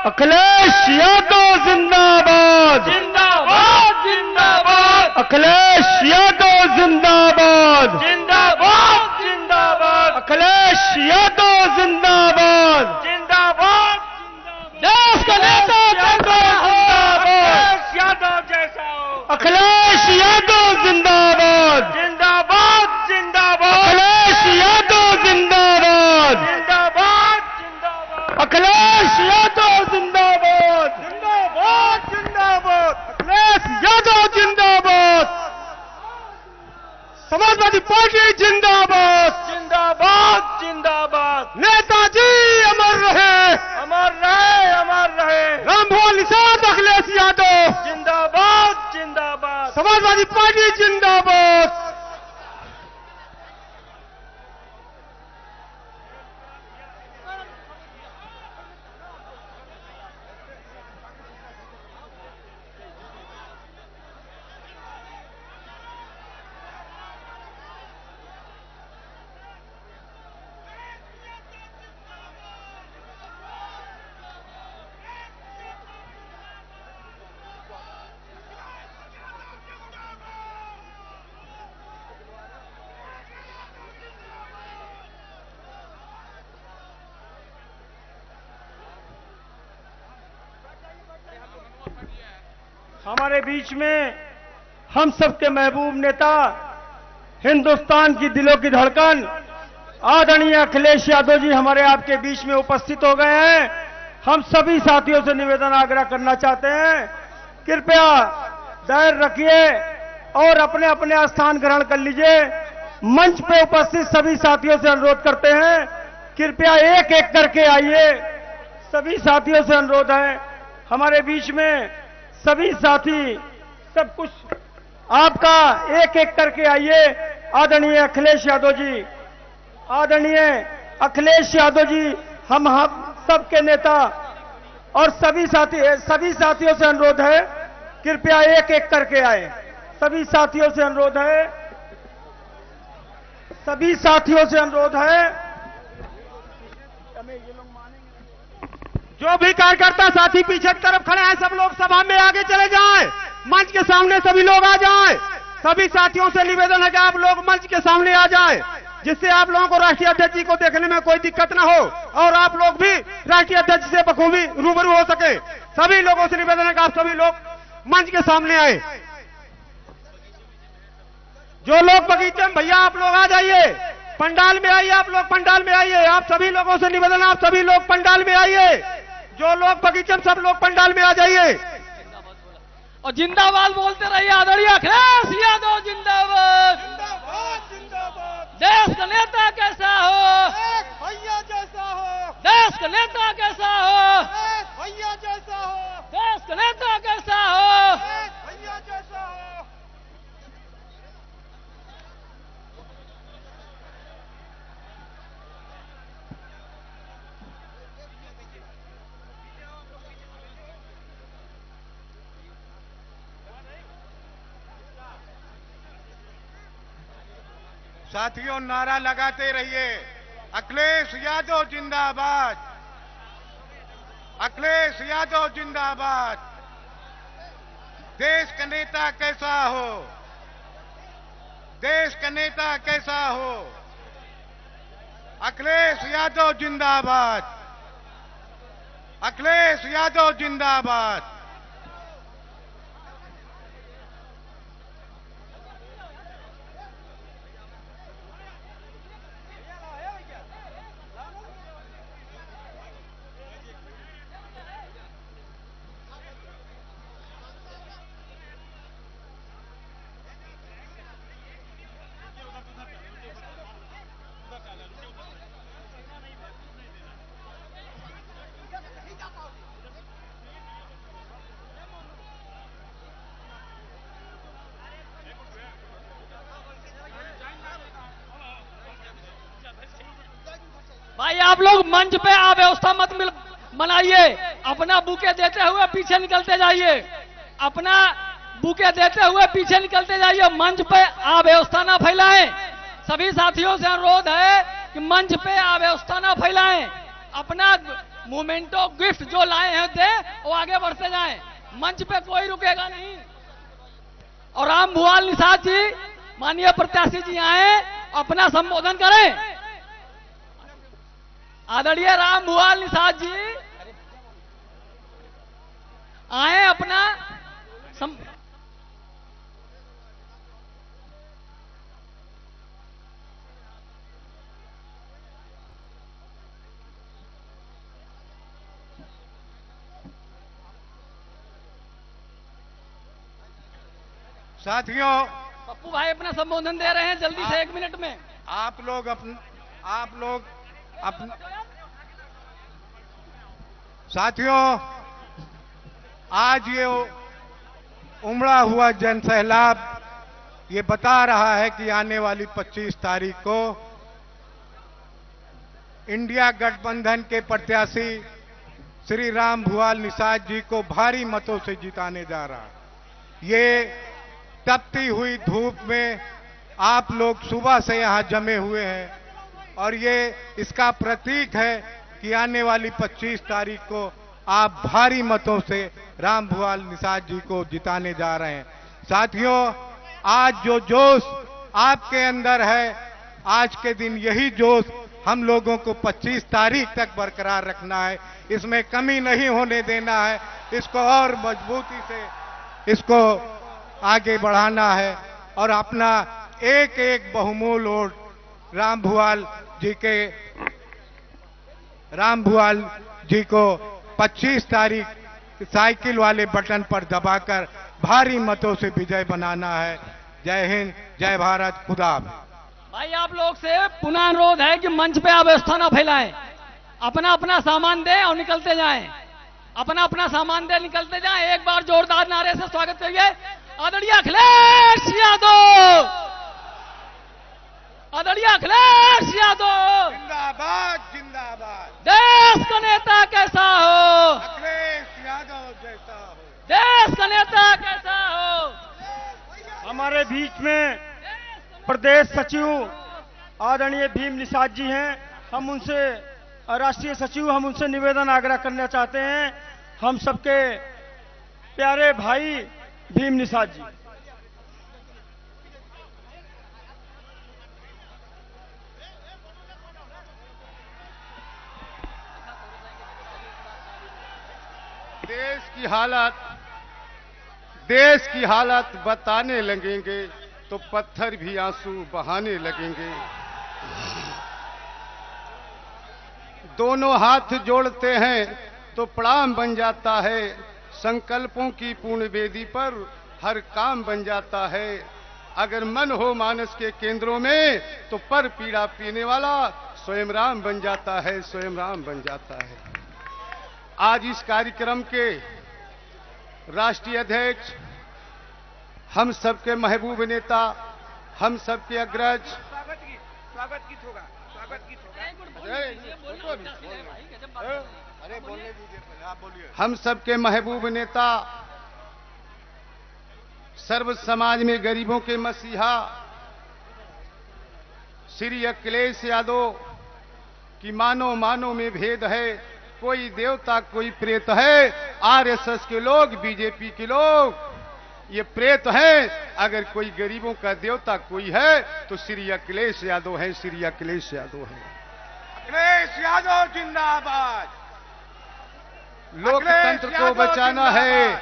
अखिलेश यादव जिंदाबाद। जिंदाबाद जिंदाबाद अखिलेश यादव जिंदाबाद। जिंदाबाद जिंदाबाद अखिलेश यादव जिंदाबाद। जिंदाबाद। देश का नेता कैसा हो? अखिलेश यादव जैसा हो। अखिलेश यादव जिंदाबाद। जिंदाबाद जिंदाबाद अखिलेश यादव जिंदाबाद। जिंदाबाद जिंदाबाद अखिलेश यादव जिंदाबाद। जिंदाबाद जिंदाबाद अखिलेश यादव जिंदाबाद। समाजवादी पार्टी जिंदाबाद। जिंदाबाद जिंदाबाद नेताजी अमर रहे। अमर रहे अमर रहे। रामभुवन निषाद अखिलेश यादव। जिंदाबाद जिंदाबाद समाजवादी पार्टी जिंदाबाद। हमारे बीच में हम सबके महबूब नेता, हिंदुस्तान की दिलों की धड़कन आदरणीय अखिलेश यादव जी हमारे आपके बीच में उपस्थित हो गए हैं। हम सभी साथियों से निवेदन आग्रह करना चाहते हैं, कृपया धैर्य रखिए और अपने अपने स्थान ग्रहण कर लीजिए। मंच पे उपस्थित सभी साथियों से अनुरोध करते हैं, कृपया एक एक करके आइए। सभी साथियों से अनुरोध है, हमारे बीच में सभी साथी सब कुछ आपका एक एक करके आइए। आदरणीय अखिलेश यादव जी, आदरणीय अखिलेश यादव जी हम सबके नेता और सभी साथियों से अनुरोध है, कृपया एक एक करके आए। सभी साथियों से अनुरोध है, सभी साथियों से अनुरोध है। जो भी कार्यकर्ता साथी पीछे की तरफ खड़े हैं, सब लोग सभा में आगे चले जाएं। मंच के सामने सभी लोग आ जाएं। सभी साथियों से निवेदन है कि आप लोग मंच के सामने आ जाएं, जिससे आप लोगों को राष्ट्रीय अध्यक्ष जी को देखने में कोई दिक्कत न हो और आप लोग भी राष्ट्रीय अध्यक्ष से बखूबी रूबरू हो सके। सभी लोगों से निवेदन है कि आप सभी लोग मंच के सामने आए। जो लोग बगीचे में, भैया आप लोग आ जाइए, पंडाल में आइए, आप लोग पंडाल में आइए। आप सभी लोगों से निवेदन, आप सभी लोग पंडाल में आइए। जो लोग बगीचे में, सब लोग पंडाल में आ जाइए और जिंदाबाद बोलते रहिए। आदरणीय अखिलेश यादव जिंदाबाद। जिंदाबाद जिंदाबाद देश का नेता कैसा हो? भैया जैसा हो। देश का नेता कैसा हो? भैया जैसा हो। देश का नेता कैसा हो? भैया जैसा हो। साथियों नारा लगाते रहिए, अखिलेश यादव जिंदाबाद। अखिलेश यादव जिंदाबाद। देश का नेता कैसा हो? देश का नेता कैसा हो? अखिलेश यादव जिंदाबाद। अखिलेश यादव जिंदाबाद। भाई आप लोग मंच पे अव्यवस्था मत बनाइए। अपना बुके देते हुए पीछे निकलते जाइए। अपना बुके देते हुए पीछे निकलते जाइए। मंच पे अव्यवस्था ना फैलाएं। सभी साथियों से अनुरोध है कि मंच पे अव्यवस्था ना फैलाएं। अपना मोमेंटो गिफ्ट जो लाए हैं दे, वो आगे बढ़ते जाएं। मंच पे कोई रुकेगा नहीं। और राम भुआल निषाद जी, माननीय प्रत्याशी जी आए, अपना संबोधन करें। आदरणीय राम भुआल निषाद जी आए, अपना साथियों, पप्पू भाई अपना संबोधन दे रहे हैं जल्दी से 1 मिनट में। आप लोग साथियों, आज ये उमड़ा हुआ जनसैलाब ये बता रहा है कि आने वाली 25 तारीख को इंडिया गठबंधन के प्रत्याशी श्री राम भुआल निषाद जी को भारी मतों से जिताने जा रहा है। ये तपती हुई धूप में आप लोग सुबह से यहां जमे हुए हैं और ये इसका प्रतीक है कि आने वाली 25 तारीख को आप भारी मतों से राम भुआल निषाद जी को जिताने जा रहे हैं। साथियों, आज जो जोश आपके अंदर है, आज के दिन यही जोश हम लोगों को 25 तारीख तक बरकरार रखना है। इसमें कमी नहीं होने देना है। इसको और मजबूती से इसको आगे बढ़ाना है और अपना एक एक बहुमूल्य वोट राम भुआल जी को 25 तारीख साइकिल वाले बटन पर दबाकर भारी मतों से विजय बनाना है। जय हिंद, जय भारत, खुदा हाफिज़। भाई आप लोग से पुनः अनुरोध है कि मंच पे अव्यवस्था न फैलाएं। अपना अपना सामान दें और निकलते जाएं। अपना अपना सामान दे निकलते जाएं। एक बार जोरदार नारे से स्वागत करिए आदरणीय अखिलेश यादव। आदरणीय अखिलेश यादव जिंदाबाद, जिंदाबाद। देश का नेता कैसा हो, अखिलेश यादव जैसा हो। देश का नेता कैसा हो। हमारे बीच में प्रदेश सचिव आदरणीय भीम निषाद जी हैं। हम उनसे, राष्ट्रीय सचिव, हम उनसे निवेदन आग्रह करना चाहते हैं। हम सबके प्यारे भाई भीम निषाद जी, देश की हालत बताने लगेंगे तो पत्थर भी आंसू बहाने लगेंगे। दोनों हाथ जोड़ते हैं तो प्रणाम बन जाता है। संकल्पों की पूर्ण वेदी पर हर काम बन जाता है। अगर मन हो मानस के केंद्रों में तो पर पीड़ा पीने वाला स्वयं राम बन जाता है, स्वयं राम बन जाता है। आज इस कार्यक्रम के राष्ट्रीय अध्यक्ष, हम सबके महबूब नेता, हम सबके अग्रज, स्वागत गीत होगा। अरे बोलने दीजिए, आप बोलिए। हम सबके महबूब नेता, सर्व समाज में गरीबों के मसीहा श्री अखिलेश यादव की मानो मानो में भेद है। कोई देवता कोई प्रेत है। आरएसएस के लोग, बीजेपी के लोग ये प्रेत है। अगर कोई गरीबों का देवता कोई है तो श्री अखिलेश यादव है, श्री अखिलेश यादव है। अखिलेश यादव जिंदाबाद। लोकतंत्र को बचाना है,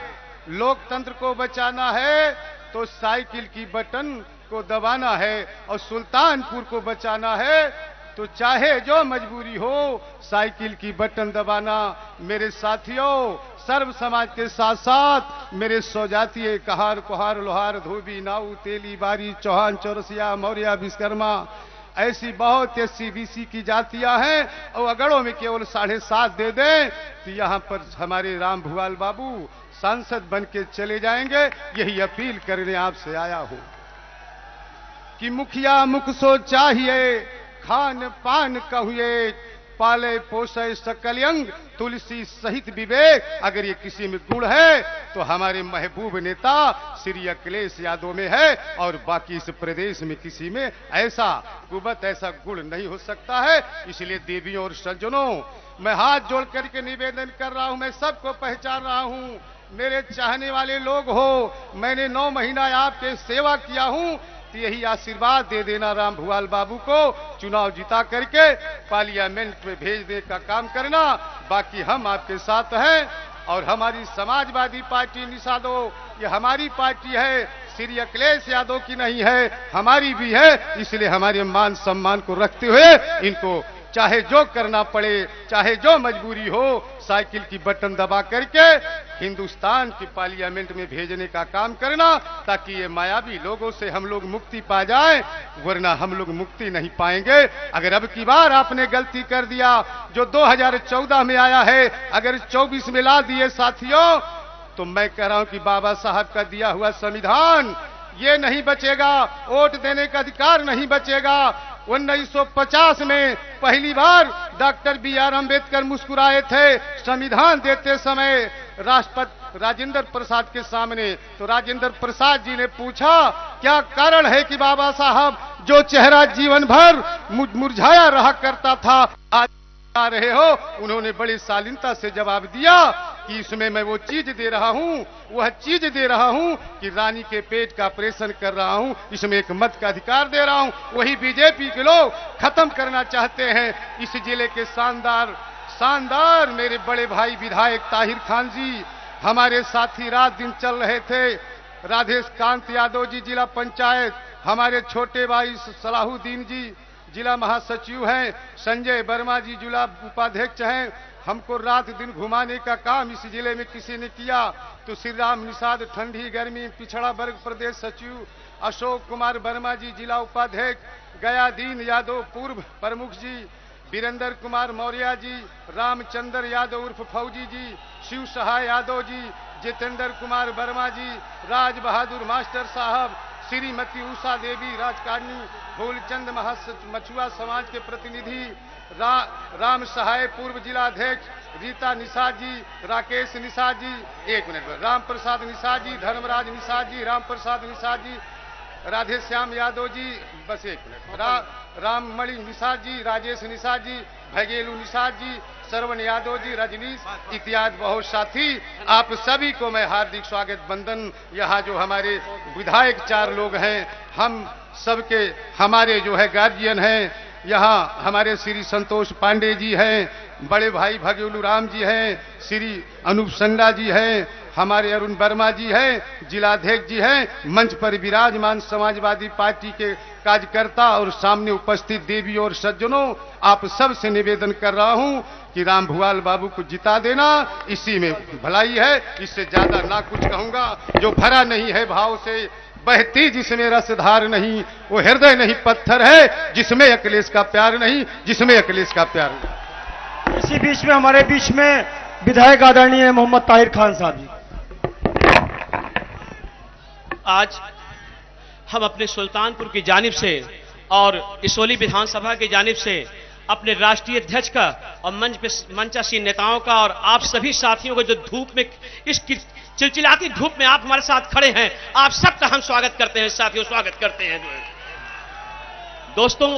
लोकतंत्र को बचाना है तो साइकिल की बटन को दबाना है और सुल्तानपुर को बचाना है तो चाहे जो मजबूरी हो साइकिल की बटन दबाना। मेरे साथियों, सर्व समाज के साथ साथ मेरे स्वजातीय कहार कुहार लोहार धोबी नाऊ तेली बारी चौहान चौरसिया मौर्य विश्वकर्मा ऐसी बहुत SC/BC की जातियां हैं और अगड़ों में केवल 7.5 दे दें तो यहां पर हमारे राम भुआल बाबू सांसद बन के चले जाएंगे। यही अपील करने आपसे आया हूं कि मुखिया मुख सो चाहिए, खान पान कहुए पाले पोषे सकल अंग तुलसी सहित विवेक। अगर ये किसी में गुण है तो हमारे महबूब नेता श्री अखिलेश यादव में है, और बाकी इस प्रदेश में किसी में ऐसा कुबत, ऐसा गुण नहीं हो सकता है। इसलिए देवियों और सज्जनों, मैं हाथ जोड़ करके निवेदन कर रहा हूं, मैं सबको पहचान रहा हूं, मेरे चाहने वाले लोग हो, मैंने 9 महीना आपके सेवा किया हूं, तो यही आशीर्वाद दे देना राम भुआल बाबू को चुनाव जिता करके पार्लियामेंट में भेजने का काम करना। बाकी हम आपके साथ हैं, और हमारी समाजवादी पार्टी निषादो ये हमारी पार्टी है, श्री अखिलेश यादव की नहीं है, हमारी भी है। इसलिए हमारे मान सम्मान को रखते हुए इनको चाहे जो करना पड़े, चाहे जो मजबूरी हो, साइकिल की बटन दबा करके हिंदुस्तान की पार्लियामेंट में भेजने का काम करना, ताकि ये मायावी लोगों से हम लोग मुक्ति पा जाएं, वरना हम लोग मुक्ति नहीं पाएंगे। अगर अब की बार आपने गलती कर दिया जो 2014 में आया है, अगर 24 में ला दिए साथियों, तो मैं कह रहा हूं कि बाबा साहब का दिया हुआ संविधान ये नहीं बचेगा, वोट देने का अधिकार नहीं बचेगा। 1950 में पहली बार डॉक्टर B.R. अम्बेडकर मुस्कुराए थे संविधान देते समय राष्ट्रपति राजेंद्र प्रसाद के सामने, तो राजेंद्र प्रसाद जी ने पूछा क्या कारण है कि बाबा साहब जो चेहरा जीवन भर मुरझाया रहा करता था आज आ रहे हो। उन्होंने बड़ी शालीनता से जवाब दिया कि इसमें मैं वो चीज दे रहा हूं, वह चीज दे रहा हूं कि रानी के पेट का ऑपरेशन कर रहा हूं, इसमें एक मत का अधिकार दे रहा हूं। वही बीजेपी के लोग खत्म करना चाहते हैं। इस जिले के शानदार मेरे बड़े भाई विधायक ताहिर खान जी हमारे साथी रात दिन चल रहे थे। राधेकांत यादव जी जिला पंचायत, हमारे छोटे भाई सलाहुद्दीन जी जिला महासचिव हैं, संजय वर्मा जी जिला उपाध्यक्ष हैं। हमको रात दिन घुमाने का काम इस जिले में किसी ने किया, तो श्री राम निषाद ठंडी गर्मी पिछड़ा वर्ग प्रदेश सचिव, अशोक कुमार वर्मा जी जिला उपाध्यक्ष, गयादीन यादव पूर्व प्रमुख जी, वीरेंद्र कुमार मौर्य जी, रामचंद्र यादव उर्फ फौजी जी, शिव सहाय यादव जी, जितेंद्र कुमार वर्मा जी, राज बहादुर मास्टर साहब, श्रीमती उषा देवी राजकारणी, फूलचंद मछुआ समाज के प्रतिनिधि, राम सहाय पूर्व जिला अध्यक्ष, रीता निषाद जी, राकेश निषाद जी, एक मिनट पर राम प्रसाद निषाद जी, धर्मराज निषाद जी, राम प्रसाद निषाद जी, राधे श्याम यादव जी, बस एक मिनट, राममणि निषाद जी, राजेश निषाद जी, भगेलू निषाद जी, श्रवण यादव जी, रजनीश इत्यादि बहुत साथी, आप सभी को मैं हार्दिक स्वागत बंदन। यहाँ जो हमारे विधायक 4 लोग हैं, हम सबके हमारे जो है गार्जियन हैं, यहाँ हमारे श्री संतोष पांडे जी हैं, बड़े भाई भगेलू राम जी हैं, श्री अनूप संडा जी हैं, हमारे अरुण वर्मा जी हैं, जिलाध्यक्ष जी हैं, मंच पर विराजमान समाजवादी पार्टी के कार्यकर्ता और सामने उपस्थित देवी और सज्जनों, आप सब से निवेदन कर रहा हूं कि राम भुआल बाबू को जिता देना, इसी में भलाई है, इससे ज्यादा ना कुछ कहूंगा। जो भरा नहीं है भाव से, बहती जिसमें रसधार नहीं, वो हृदय नहीं पत्थर है, जिसमें अखिलेश का प्यार नहीं, जिसमें अखिलेश का प्यार नहीं। इसी बीच में हमारे बीच में विधायक आदरणीय मोहम्मद ताहिर खान साहब जी। आज हम अपने सुल्तानपुर की जानिब से और इसोली विधानसभा की जानिब से अपने राष्ट्रीय अध्यक्ष का और मंचासीन नेताओं का और आप सभी साथियों को जो धूप में, इस चिलचिलाती धूप में आप हमारे साथ खड़े हैं, आप सबका हम स्वागत करते हैं साथियों, स्वागत करते हैं। दोस्तों,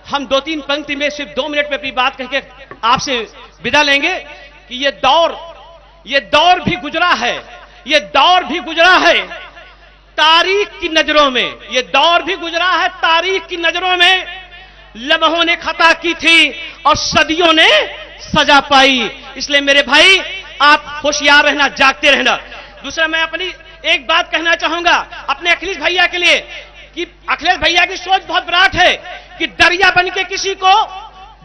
हम 2-3 पंक्ति में सिर्फ 2 मिनट में अपनी बात कह के आपसे विदा लेंगे कि ये दौर भी गुजरा है, ये दौर भी गुजरा है तारीख की नजरों में, ये दौर भी गुजरा है तारीख की नजरों में। लम्हों ने खता की थी और सदियों ने सजा पाई। इसलिए मेरे भाई आप होशियार रहना, जागते रहना। दूसरा, मैं अपनी एक बात कहना चाहूंगा अपने अखिलेश भैया के लिए कि अखिलेश भैया की सोच बहुत विराट है कि दरिया बन के किसी को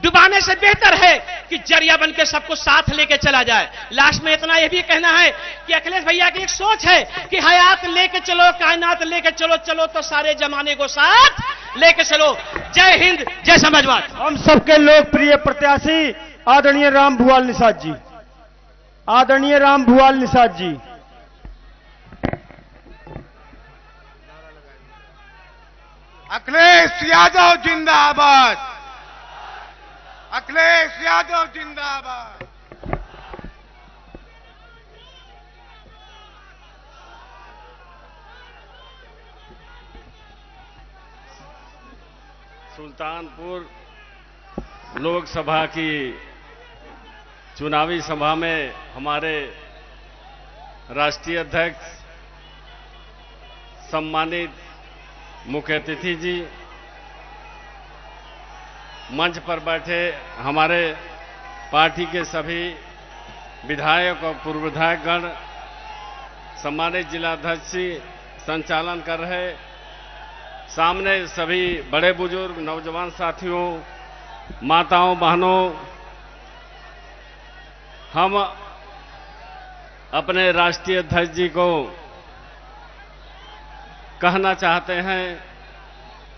डुबाने से बेहतर है कि जरिया बन के सबको साथ लेके चला जाए। लास्ट में इतना यह भी कहना है कि अखिलेश भैया की एक सोच है कि हयात लेके चलो, कायनात लेके चलो, चलो तो सारे जमाने को साथ लेके चलो। जय हिंद, जय समाजवाद। हम सबके लोकप्रिय प्रत्याशी आदरणीय राम भुआल निषाद जी, आदरणीय राम भुआल निषाद जी। अखिलेश यादव जिंदाबाद, अखिलेश यादव जिंदाबाद। सुल्तानपुर लोकसभा की चुनावी सभा में हमारे राष्ट्रीय अध्यक्ष, सम्मानित मुख्य अतिथि जी, मंच पर बैठे हमारे पार्टी के सभी विधायक और पूर्व विधायकगण, सम्मानित जिलाध्यक्ष जी संचालन कर रहे, सामने सभी बड़े बुजुर्ग, नौजवान साथियों, माताओं, बहनों, हम अपने राष्ट्रीय अध्यक्ष जी को कहना चाहते हैं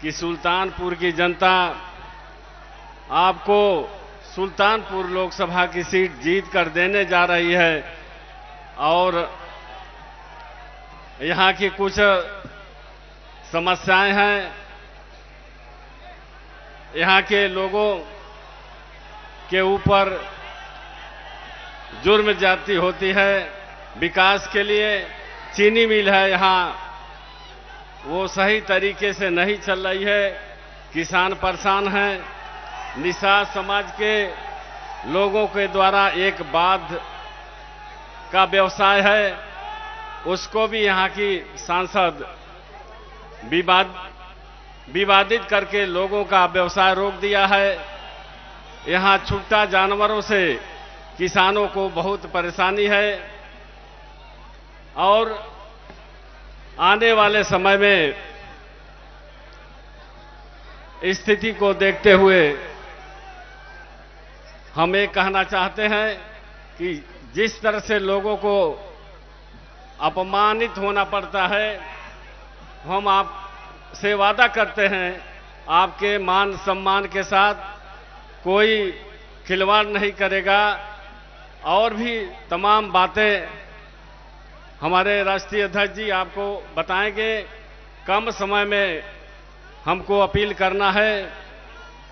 कि सुल्तानपुर की जनता आपको सुल्तानपुर लोकसभा की सीट जीत कर देने जा रही है और यहाँ की कुछ समस्याएं हैं। यहाँ के लोगों के ऊपर जुर्म ज्यादती होती है। विकास के लिए चीनी मिल है यहाँ, वो सही तरीके से नहीं चल रही है, किसान परेशान हैं। निषाद समाज के लोगों के द्वारा एक बाध का व्यवसाय है, उसको भी यहाँ की सांसद विवादित करके लोगों का व्यवसाय रोक दिया है। यहाँ छुट्टा जानवरों से किसानों को बहुत परेशानी है और आने वाले समय में स्थिति को देखते हुए हम ये कहना चाहते हैं कि जिस तरह से लोगों को अपमानित होना पड़ता है, हम आपसे वादा करते हैं आपके मान सम्मान के साथ कोई खिलवाड़ नहीं करेगा और भी तमाम बातें हमारे राष्ट्रीय अध्यक्ष जी आपको बताएंगे। कम समय में हमको अपील करना है,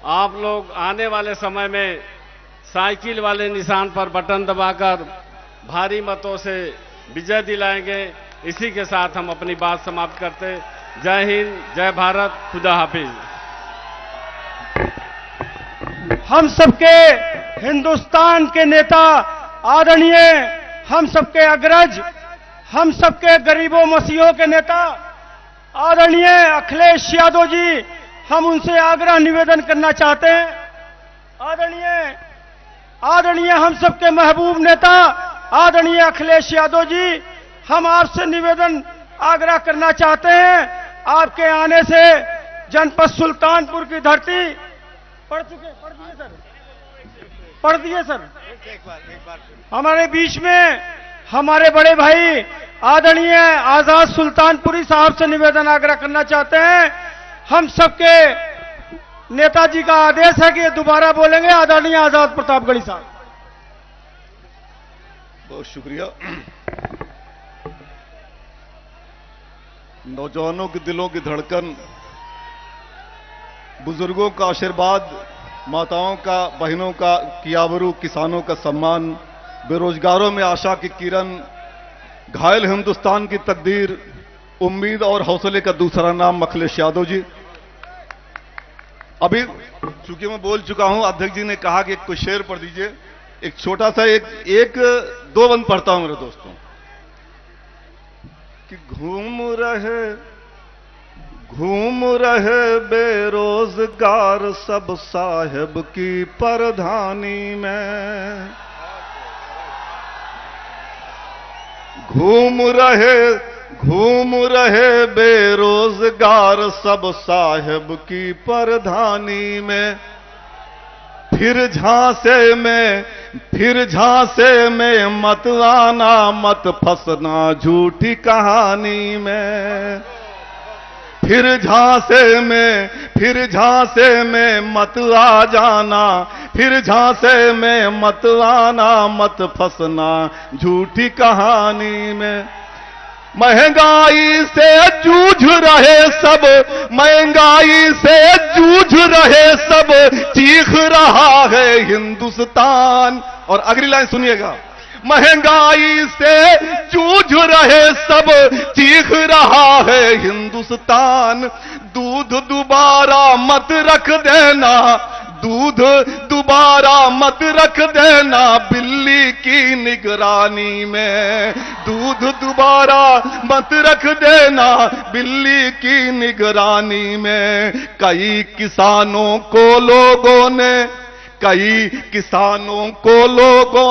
आप लोग आने वाले समय में साइकिल वाले निशान पर बटन दबाकर भारी मतों से विजय दिलाएंगे। इसी के साथ हम अपनी बात समाप्त करते। जय हिंद, जय भारत, खुदा हाफिज। हम सबके हिंदुस्तान के नेता, आदरणीय हम सबके अग्रज, हम सबके गरीबों मसीहों के नेता आदरणीय अखिलेश यादव जी, हम उनसे आग्रह निवेदन करना चाहते हैं। आदरणीय हम सबके महबूब नेता आदरणीय अखिलेश यादव जी, हम आपसे निवेदन आग्रह करना चाहते हैं, आपके आने से जनपद सुल्तानपुर की धरती पढ़ दिए सर। हमारे बीच में हमारे बड़े भाई आदरणीय आजाद सुल्तानपुरी साहब से निवेदन आग्रह करना चाहते हैं। हम सबके नेताजी का आदेश है कि ये दोबारा बोलेंगे। आदरणीय आजाद प्रतापगढ़ी साहब। बहुत शुक्रिया। नौजवानों के दिलों की धड़कन, बुजुर्गों का आशीर्वाद, माताओं का, बहनों का कियाबरू, किसानों का सम्मान, बेरोजगारों में आशा की किरण, घायल हिंदुस्तान की तकदीर, उम्मीद और हौसले का दूसरा नाम अखिलेश यादव जी। अभी चूंकि मैं बोल चुका हूं, अध्यक्ष जी ने कहा कि कुछ शेर पढ़ दीजिए। एक छोटा सा एक दो बंद पढ़ता हूं मेरे दोस्तों कि घूम रहे बेरोजगार सब साहेब की परधानी में, घूम रहे बेरोजगार सब साहेब की परधानी में, फिर झांसे में मत आना, मत फंसना झूठी कहानी में, फिर झांसे में मत आ जाना, फिर झांसे में मत आना, मत फंसना झूठी कहानी में। महंगाई से जूझ रहे सब, महंगाई से जूझ रहे सब, चीख रहा है हिंदुस्तान। और अगली लाइन सुनिएगा, महंगाई से जूझ रहे सब, चीख रहा है हिंदुस्तान। दूध दोबारा मत रख देना, दूध दोबारा मत रख देना बिल्ली की निगरानी में, दूध दोबारा मत रख देना बिल्ली की निगरानी में। कई किसानों को लोगों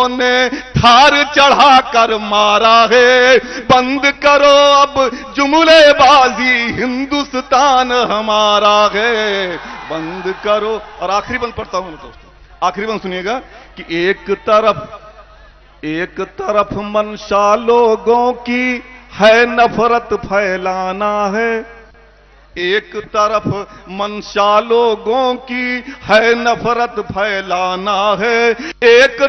ने थार चढ़ाकर मारा है। बंद करो अब जुमलेबाजी, हिंदुस्तान हमारा है, बंद करो। और आखिरी बंद पढ़ता हूं दोस्तों, आखिरी बंद सुनिएगा कि एक तरफ मंशा लोगों की है नफरत फैलाना है, एक तरफ मंशा लोगों की है नफरत फैलाना है, एक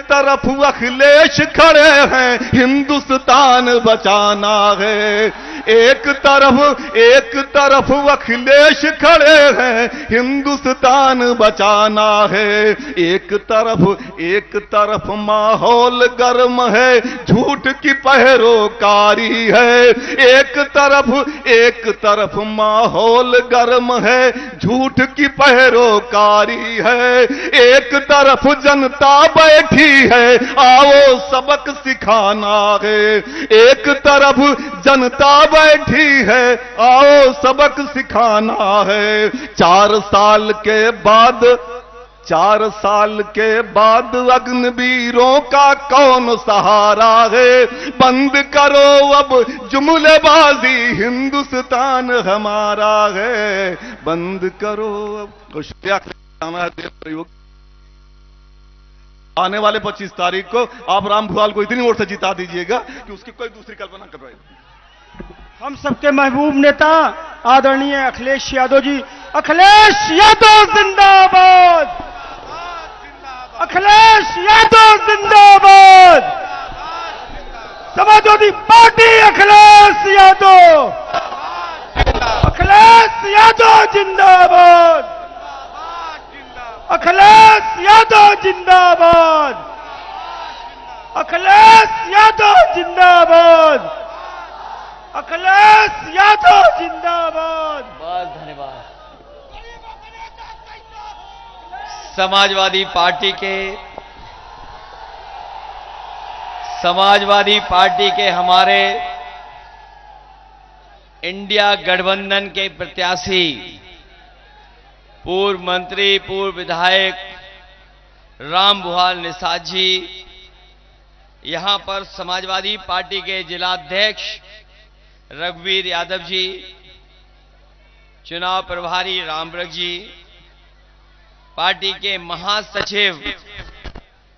तरफ अखिलेश खड़े हैं हिंदुस्तान बचाना है। एक तरफ अखिलेश खड़े हैं हिंदुस्तान बचाना है। एक तरफ माहौल गर्म है, झूठ की पैरोकारी है। एक तरफ माहौल गर्म है, झूठ की पैरोकारी है। एक तरफ जनता बैठी है, आओ सबक सिखाना है। एक तरफ जनता बैठी है, आओ सबक सिखाना है। 4 साल के बाद अग्निवीरों का कौन सहारा है। बंद करो अब जुमलेबाजी, हिंदुस्तान हमारा है, बंद करो अब। शुक्रिया। आने वाले 25 तारीख को आप राम भुआल को इतनी वोट से जिता दीजिएगा कि उसकी कोई दूसरी कल्पना कर रहे। हम सबके महबूब नेता आदरणीय अखिलेश यादव जी, अखिलेश यादव जिंदाबाद, अखिलेश यादव जिंदाबाद, समाजवादी पार्टी अखिलेश यादव, अखिलेश यादव जिंदाबाद, अखिलेश यादव जिंदाबाद, अखिलेश यादव जिंदाबाद, अखिलेश यादव जिंदाबाद। बहुत धन्यवाद। समाजवादी पार्टी के हमारे इंडिया गठबंधन के प्रत्याशी, पूर्व मंत्री, पूर्व विधायक राम भुआल निषाद जी, यहां पर समाजवादी पार्टी के जिलाध्यक्ष रघुवीर यादव जी, चुनाव प्रभारी रामब्रग जी, पार्टी के महासचिव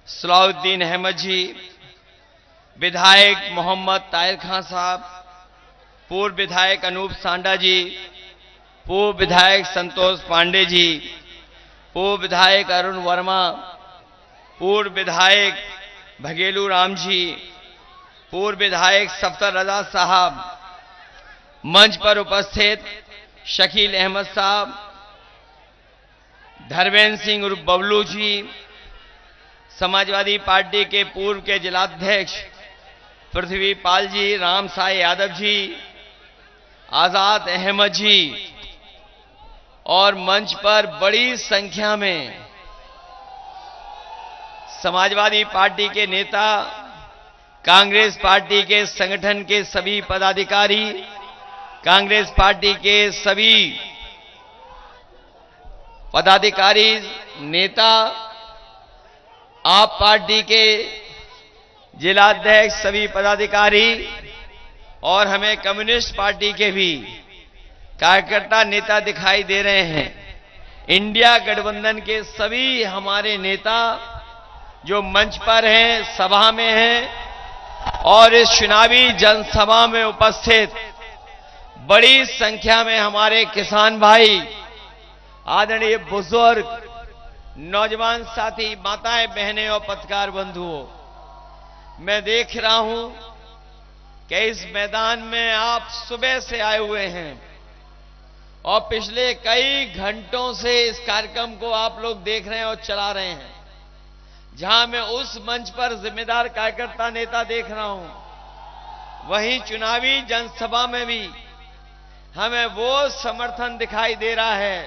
सलाउद्दीन अहमद जी, विधायक मोहम्मद ताहिर खान साहब, पूर्व विधायक अनूप सांडा जी, पूर्व विधायक संतोष पांडे जी, पूर्व विधायक अरुण वर्मा, पूर्व विधायक भगेलू राम जी, पूर्व विधायक सफ्तर रजा साहब, मंच पर उपस्थित शकील अहमद साहब, धर्मेंद्र सिंह उर्फ बबलू जी, समाजवादी पार्टी के पूर्व के जिलाध्यक्ष पृथ्वी पाल जी, राम साई यादव जी, आजाद अहमद जी, और मंच पर बड़ी संख्या में समाजवादी पार्टी के नेता, कांग्रेस पार्टी के संगठन के सभी पदाधिकारी, कांग्रेस पार्टी के सभी पदाधिकारी, नेता, आप पार्टी के जिलाध्यक्ष, सभी पदाधिकारी और हमें कम्युनिस्ट पार्टी के भी कार्यकर्ता नेता दिखाई दे रहे हैं। इंडिया गठबंधन के सभी हमारे नेता जो मंच पर हैं, सभा में हैं और इस चुनावी जनसभा में उपस्थित बड़ी संख्या में हमारे किसान भाई, आदरणीय बुजुर्ग, नौजवान साथी, माताएं, बहनें और पत्रकार बंधुओं, मैं देख रहा हूं कि इस मैदान में आप सुबह से आए हुए हैं और पिछले कई घंटों से इस कार्यक्रम को आप लोग देख रहे हैं और चला रहे हैं। जहां मैं उस मंच पर जिम्मेदार कार्यकर्ता नेता देख रहा हूं, वहीं चुनावी जनसभा में भी हमें वो समर्थन दिखाई दे रहा है,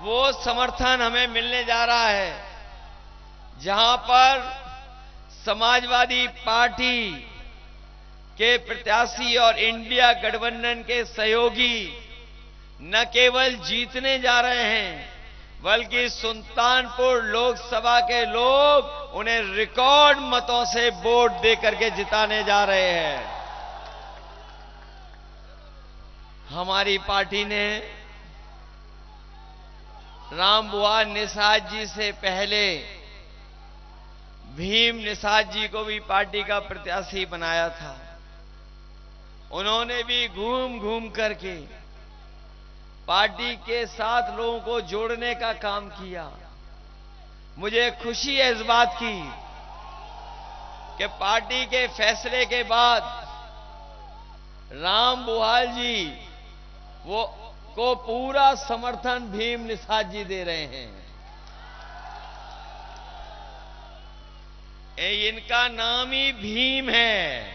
वो समर्थन हमें मिलने जा रहा है जहां पर समाजवादी पार्टी के प्रत्याशी और इंडिया गठबंधन के सहयोगी न केवल जीतने जा रहे हैं, बल्कि सुल्तानपुर लोकसभा के लोग उन्हें रिकॉर्ड मतों से वोट देकर के जिताने जा रहे हैं। हमारी पार्टी ने रामभुआल निषाद जी से पहले भीम निषाद जी को भी पार्टी का प्रत्याशी बनाया था। उन्होंने भी घूम घूम करके पार्टी के साथ लोगों को जोड़ने का काम किया। मुझे खुशी है इस बात की कि पार्टी के फैसले के बाद रामभुआल जी को पूरा समर्थन भीम निषाद जी दे रहे हैं। इनका नाम ही भीम है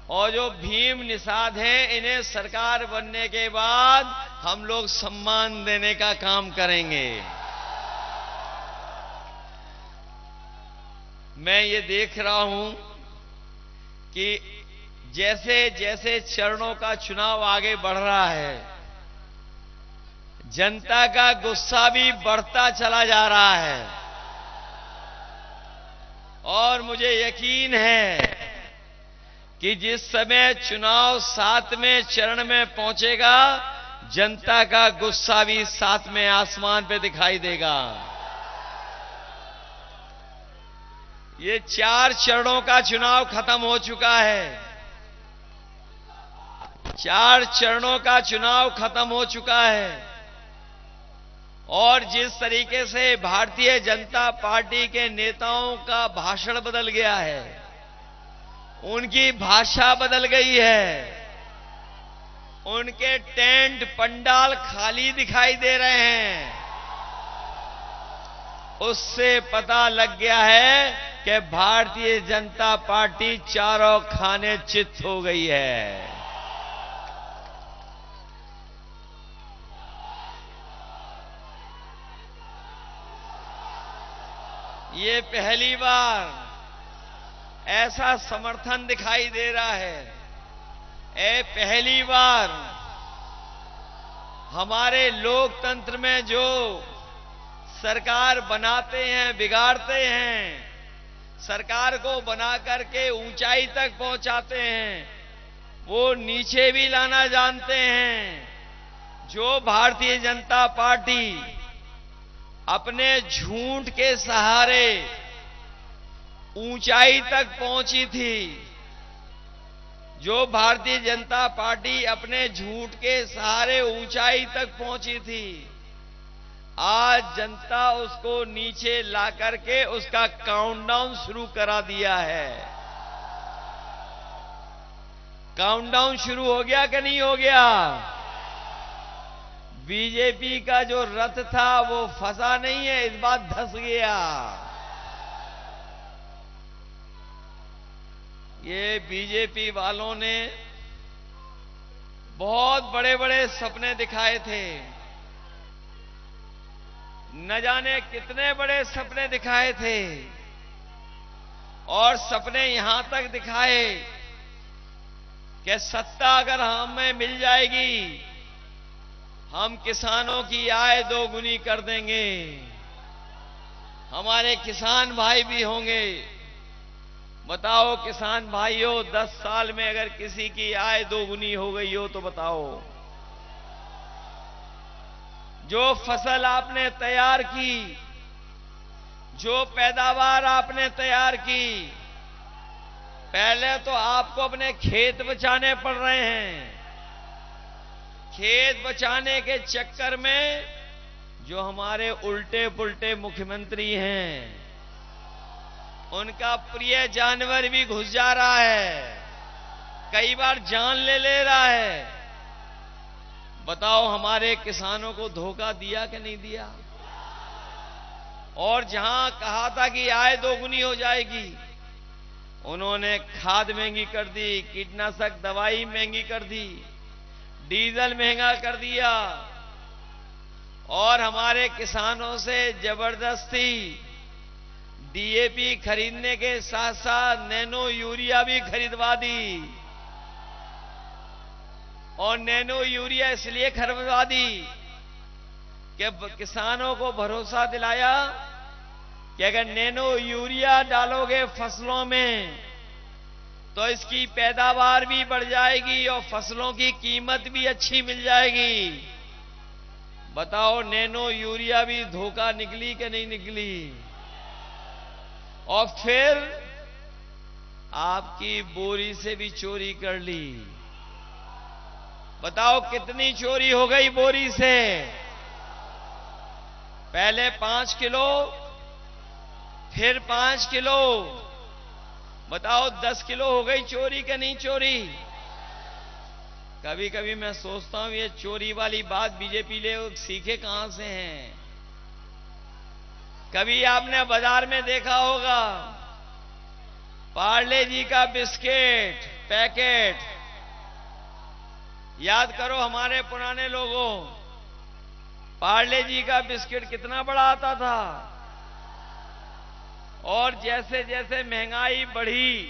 और जो भीम निषाद हैं, इन्हें सरकार बनने के बाद हम लोग सम्मान देने का काम करेंगे। मैं ये देख रहा हूं कि जैसे जैसे चरणों का चुनाव आगे बढ़ रहा है, जनता का गुस्सा भी बढ़ता चला जा रहा है और मुझे यकीन है कि जिस समय चुनाव 7वें चरण में पहुंचेगा, जनता का गुस्सा भी 7वें आसमान पे दिखाई देगा। ये 4 चरणों का चुनाव खत्म हो चुका है। 4 चरणों का चुनाव खत्म हो चुका है और जिस तरीके से भारतीय जनता पार्टी के नेताओं का भाषण बदल गया है, उनकी भाषा बदल गई है, उनके टेंट पंडाल खाली दिखाई दे रहे हैं, उससे पता लग गया है कि भारतीय जनता पार्टी चारों खाने चित हो गई है। ये पहली बार ऐसा समर्थन दिखाई दे रहा है। पहली बार हमारे लोकतंत्र में जो सरकार बनाते हैं, बिगाड़ते हैं, सरकार को बना करके ऊंचाई तक पहुंचाते हैं, वो नीचे भी लाना जानते हैं। जो भारतीय जनता पार्टी अपने झूठ के सहारे ऊंचाई तक पहुंची थी, जो भारतीय जनता पार्टी अपने झूठ के सहारे ऊंचाई तक पहुंची थी, आज जनता उसको नीचे ला करके उसका काउंटडाउन शुरू करा दिया है। काउंटडाउन शुरू हो गया कि नहीं हो गया? बीजेपी का जो रथ था वो फंसा नहीं है, इस बार धंस गया। ये बीजेपी वालों ने बहुत बड़े बड़े सपने दिखाए थे, न जाने कितने बड़े सपने दिखाए थे और सपने यहां तक दिखाए कि सत्ता अगर हमें मिल जाएगी, हम किसानों की आय 2 गुनी कर देंगे, हमारे किसान भाई भी होंगे। बताओ किसान भाइयों, 10 साल में अगर किसी की आय 2 गुनी हो गई हो तो बताओ। जो फसल आपने तैयार की, जो पैदावार आपने तैयार की, पहले तो आपको अपने खेत बचाने पड़ रहे हैं। खेत बचाने के चक्कर में जो हमारे उल्टे पुल्टे मुख्यमंत्री हैं, उनका प्रिय जानवर भी घुस जा रहा है, कई बार जान ले रहा है। बताओ हमारे किसानों को धोखा दिया कि नहीं दिया? और जहां कहा था कि आय दोगुनी हो जाएगी, उन्होंने खाद महंगी कर दी, कीटनाशक दवाई महंगी कर दी, डीजल महंगा कर दिया और हमारे किसानों से जबरदस्ती डीएपी खरीदने के साथ साथ नैनो यूरिया भी खरीदवा दी। और नैनो यूरिया इसलिए खरीदवा दी कि किसानों को भरोसा दिलाया कि अगर नैनो यूरिया डालोगे फसलों में तो इसकी पैदावार भी बढ़ जाएगी और फसलों की कीमत भी अच्छी मिल जाएगी। बताओ नैनो यूरिया भी धोखा निकली कि नहीं निकली? और फिर आपकी बोरी से भी चोरी कर ली। बताओ कितनी चोरी हो गई बोरी से? पहले 5 किलो, फिर 5 किलो, बताओ 10 किलो हो गई चोरी कि नहीं चोरी? कभी कभी मैं सोचता हूं ये चोरी वाली बात बीजेपी लोग सीखे कहां से हैं। कभी आपने बाजार में देखा होगा पार्ले जी का बिस्किट पैकेट, याद करो हमारे पुराने लोगों, पार्ले जी का बिस्किट कितना बड़ा आता था। और जैसे जैसे महंगाई बढ़ी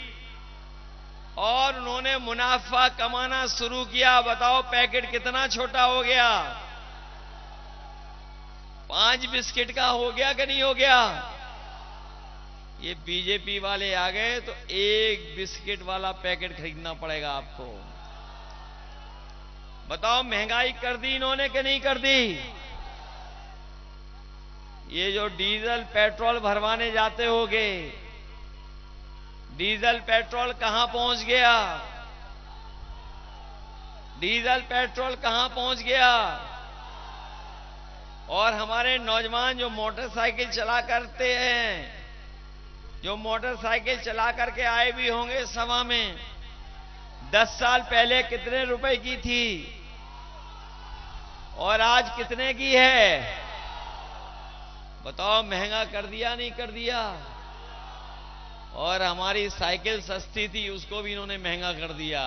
और उन्होंने मुनाफा कमाना शुरू किया, बताओ पैकेट कितना छोटा हो गया? 5 बिस्किट का हो गया कि नहीं हो गया? ये बीजेपी वाले आ गए तो 1 बिस्किट वाला पैकेट खरीदना पड़ेगा आपको। बताओ महंगाई कर दी इन्होंने कि नहीं कर दी? ये जो डीजल पेट्रोल भरवाने जाते होगे, डीजल पेट्रोल कहां पहुंच गया? डीजल पेट्रोल कहां पहुंच गया? और हमारे नौजवान जो मोटरसाइकिल चला करते हैं, जो मोटरसाइकिल चला करके आए भी होंगे सभा में, 10 साल पहले कितने रुपए की थी और आज कितने की है? बताओ महंगा कर दिया नहीं कर दिया? और हमारी साइकिल सस्ती थी उसको भी इन्होंने महंगा कर दिया।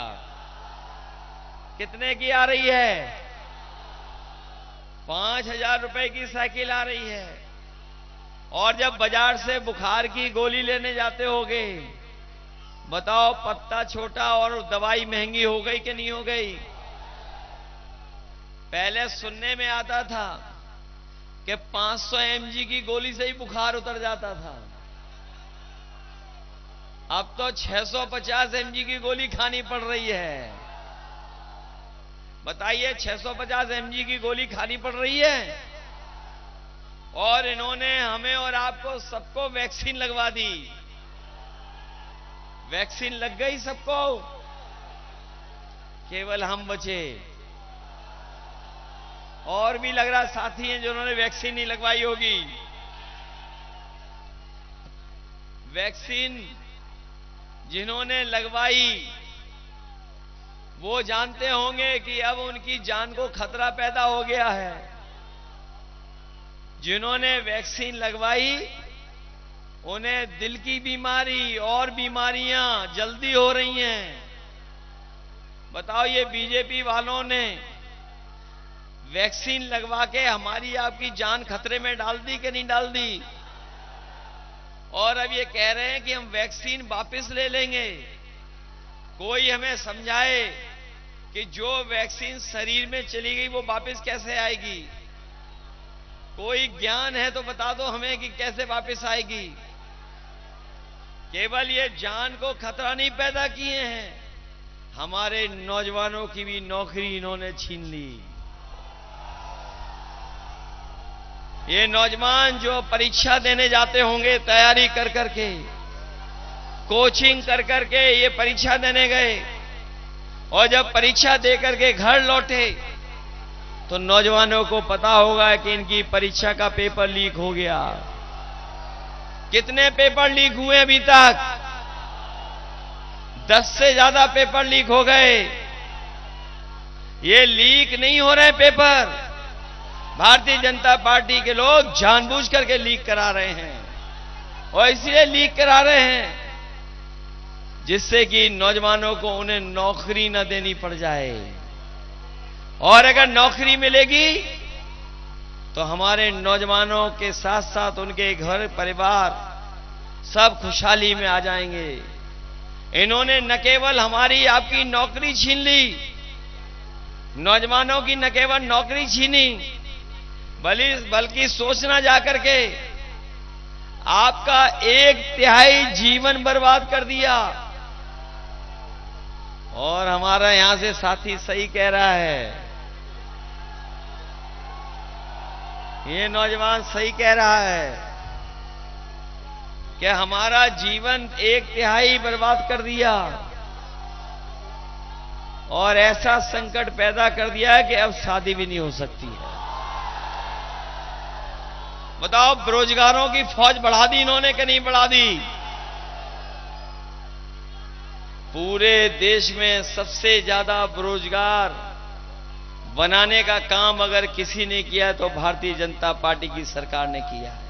कितने की आ रही है? 5,000 रुपए की साइकिल आ रही है। और जब बाजार से बुखार की गोली लेने जाते होगे, बताओ पत्ता छोटा और दवाई महंगी हो गई कि नहीं हो गई? पहले सुनने में आता था कि 500 mg की गोली से ही बुखार उतर जाता था, अब तो 650 mg की गोली खानी पड़ रही है। बताइए 650 mg की गोली खानी पड़ रही है। और इन्होंने हमें और आपको सबको वैक्सीन लगवा दी। वैक्सीन लग गई सबको, केवल हम बचे। और भी लग रहा साथी हैं जिन्होंने वैक्सीन नहीं लगवाई होगी। वैक्सीन जिन्होंने लगवाई वो जानते होंगे कि अब उनकी जान को खतरा पैदा हो गया है। जिन्होंने वैक्सीन लगवाई उन्हें दिल की बीमारी और बीमारियां जल्दी हो रही हैं। बताओ ये बीजेपी वालों ने वैक्सीन लगवा के हमारी आपकी जान खतरे में डाल दी कि नहीं डाल दी? और अब ये कह रहे हैं कि हम वैक्सीन वापस ले लेंगे। कोई हमें समझाए कि जो वैक्सीन शरीर में चली गई वो वापस कैसे आएगी? कोई ज्ञान है तो बता दो हमें कि कैसे वापस आएगी। केवल ये जान को खतरा नहीं पैदा किए हैं, हमारे नौजवानों की भी नौकरी इन्होंने छीन ली। ये नौजवान जो परीक्षा देने जाते होंगे तैयारी कर करके, कोचिंग कर करके ये परीक्षा देने गए, और जब परीक्षा दे करके घर लौटे तो नौजवानों को पता होगा कि इनकी परीक्षा का पेपर लीक हो गया। कितने पेपर लीक हुए अभी तक? 10 से ज्यादा पेपर लीक हो गए। ये लीक नहीं हो रहे पेपर, भारतीय जनता पार्टी के लोग जानबूझ करके लीक करा रहे हैं, और इसलिए लीक करा रहे हैं जिससे कि नौजवानों को उन्हें नौकरी न देनी पड़ जाए। और अगर नौकरी मिलेगी तो हमारे नौजवानों के साथ साथ उनके घर परिवार सब खुशहाली में आ जाएंगे। इन्होंने न केवल हमारी आपकी नौकरी छीन ली, नौजवानों की न केवल नौकरी छीनी, बल्कि सोचना जाकर के आपका 1/3 जीवन बर्बाद कर दिया। और हमारा यहां से साथी सही कह रहा है, ये नौजवान सही कह रहा है कि हमारा जीवन 1/3 बर्बाद कर दिया और ऐसा संकट पैदा कर दिया है कि अब शादी भी नहीं हो सकती है। बताओ, बेरोजगारों की फौज बढ़ा दी इन्होंने कि नहीं बढ़ा दी? पूरे देश में सबसे ज्यादा बेरोजगार बनाने का काम अगर किसी ने किया है तो भारतीय जनता पार्टी की सरकार ने किया है।